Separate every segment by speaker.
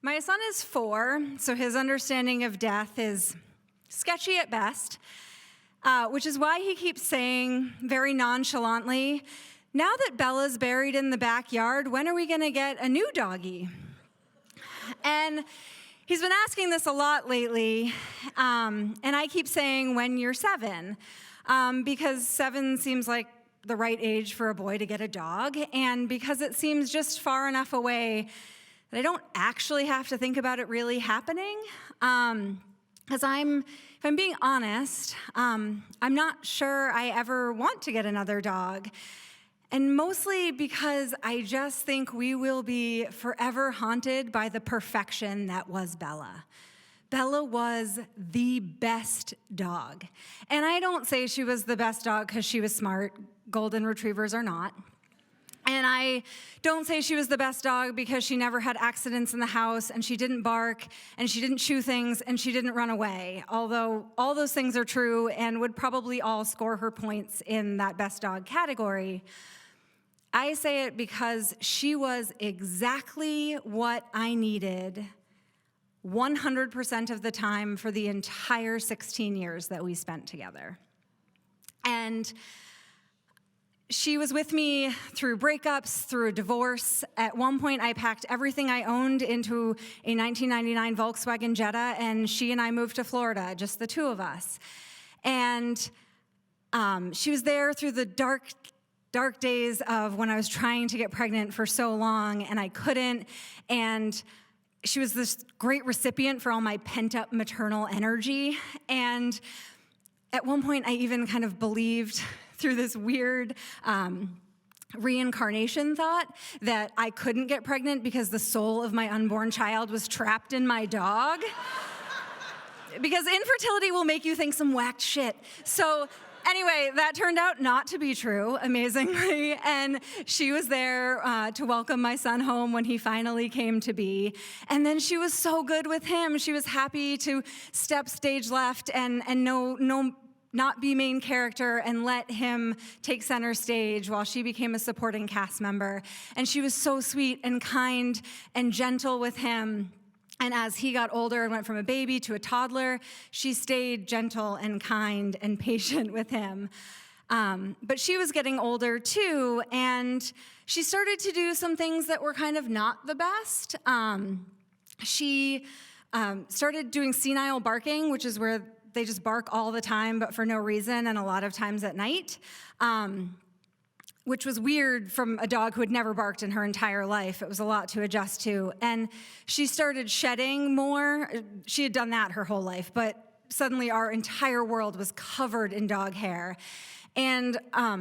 Speaker 1: My son is 4, so his understanding of death is sketchy at best, which is why he keeps saying very nonchalantly, "Now that Bella's buried in the backyard, when are we going to get a new doggy?" And he's been asking this a lot lately, and I keep saying, "When you're 7," because 7 seems like the right age for a boy to get a dog, and because it seems just far enough away that I don't actually have to think about it really happening. Because if I'm being honest, I'm not sure I ever want to get another dog. And mostly because I just think we will be forever haunted by the perfection that was Bella. Bella was the best dog. And I don't say she was the best dog because she was smart. Golden retrievers are not. And I don't say she was the best dog because she never had accidents in the house, and she didn't bark, and she didn't chew things, and she didn't run away. Although all those things are true and would probably all score her points in that best dog category. I say it because she was exactly what I needed 100% of the time for the entire 16 years that we spent together. And she was with me through breakups, through a divorce. At one point, I packed everything I owned into a 1999 Volkswagen Jetta, and she and I moved to Florida, just the two of us. And she was there through the dark days of when I was trying to get pregnant for so long, and I couldn't. And she was this great recipient for all my pent-up maternal energy. And at one point, I even kind of believed through this weird reincarnation thought that I couldn't get pregnant because the soul of my unborn child was trapped in my dog. Because infertility will make you think some whacked shit. So anyway, that turned out not to be true, amazingly. And she was there to welcome my son home when he finally came to be. And then she was so good with him. She was happy to step stage left and not be main character and let him take center stage while she became a supporting cast member. And she was so sweet and kind and gentle with him. And as he got older and went from a baby to a toddler, she stayed gentle and kind and patient with him. But she was getting older too, and she started to do some things that were kind of not the best. She started doing senile barking, which is where they just bark all the time, but for no reason, and a lot of times at night, which was weird from a dog who had never barked in her entire life. It was a lot to adjust to. And she started shedding more. She had done that her whole life, but suddenly our entire world was covered in dog hair. And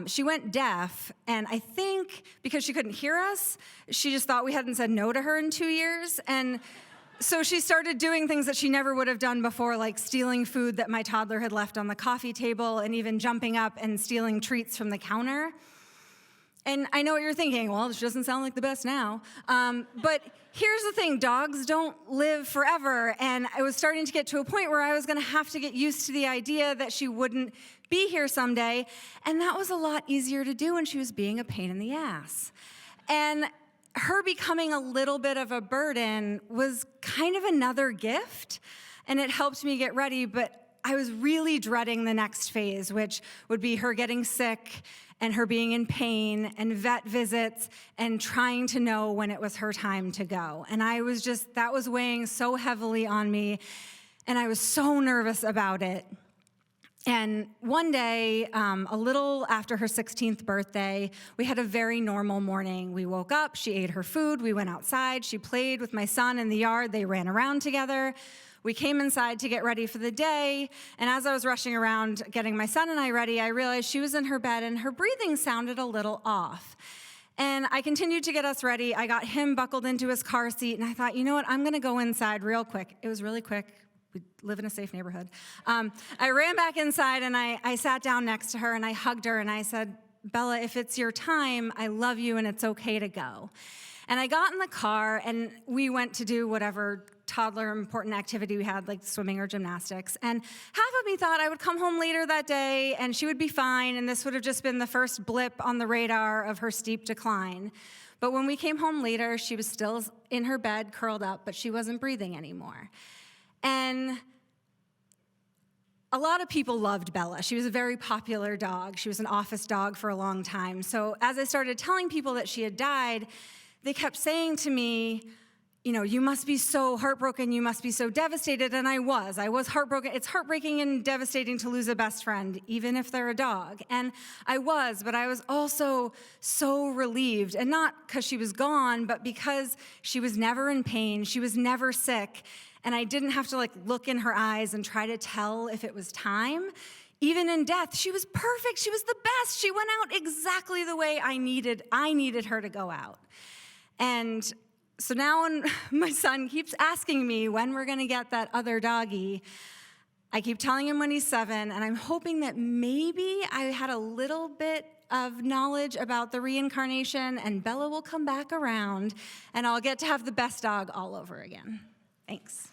Speaker 1: she went deaf, and I think because she couldn't hear us, she just thought we hadn't said no to her in 2 years. And so she started doing things that she never would have done before, like stealing food that my toddler had left on the coffee table, and even jumping up and stealing treats from the counter. And I know what you're thinking, well, this doesn't sound like the best now. But here's the thing, dogs don't live forever. And I was starting to get to a point where I was gonna have to get used to the idea that she wouldn't be here someday. And that was a lot easier to do when she was being a pain in the ass. And her becoming a little bit of a burden was kind of another gift, and it helped me get ready, but I was really dreading the next phase, which would be her getting sick and her being in pain and vet visits and trying to know when it was her time to go. And that was weighing so heavily on me, and I was so nervous about it. And one day, a little after her 16th birthday, we had a very normal morning. We woke up, she ate her food, we went outside, she played with my son in the yard, they ran around together. We came inside to get ready for the day, and as I was rushing around getting my son and I ready, I realized she was in her bed and her breathing sounded a little off. And I continued to get us ready. I got him buckled into his car seat, and I thought, you know what, I'm gonna go inside real quick. It was really quick. We live in a safe neighborhood. I ran back inside, and I sat down next to her, and I hugged her, and I said, Bella, if it's your time, I love you, and it's okay to go. And I got in the car, and we went to do whatever toddler important activity we had, like swimming or gymnastics. And half of me thought I would come home later that day, and she would be fine, and this would have just been the first blip on the radar of her steep decline. But when we came home later, she was still in her bed, curled up, but she wasn't breathing anymore. And a lot of people loved Bella. She was a very popular dog. She was an office dog for a long time. So as I started telling people that she had died, they kept saying to me, you know, you must be so heartbroken, you must be so devastated, and I was heartbroken. It's heartbreaking and devastating to lose a best friend, even if they're a dog. And I was, but I was also so relieved, and not because she was gone, but because she was never in pain, she was never sick, and I didn't have to look in her eyes and try to tell if it was time. Even in death, she was perfect, she was the best. She went out exactly the way I needed her to go out. And so now when my son keeps asking me when we're going to get that other doggy, I keep telling him when he's 7, and I'm hoping that maybe I had a little bit of knowledge about the reincarnation, and Bella will come back around, and I'll get to have the best dog all over again. Thanks.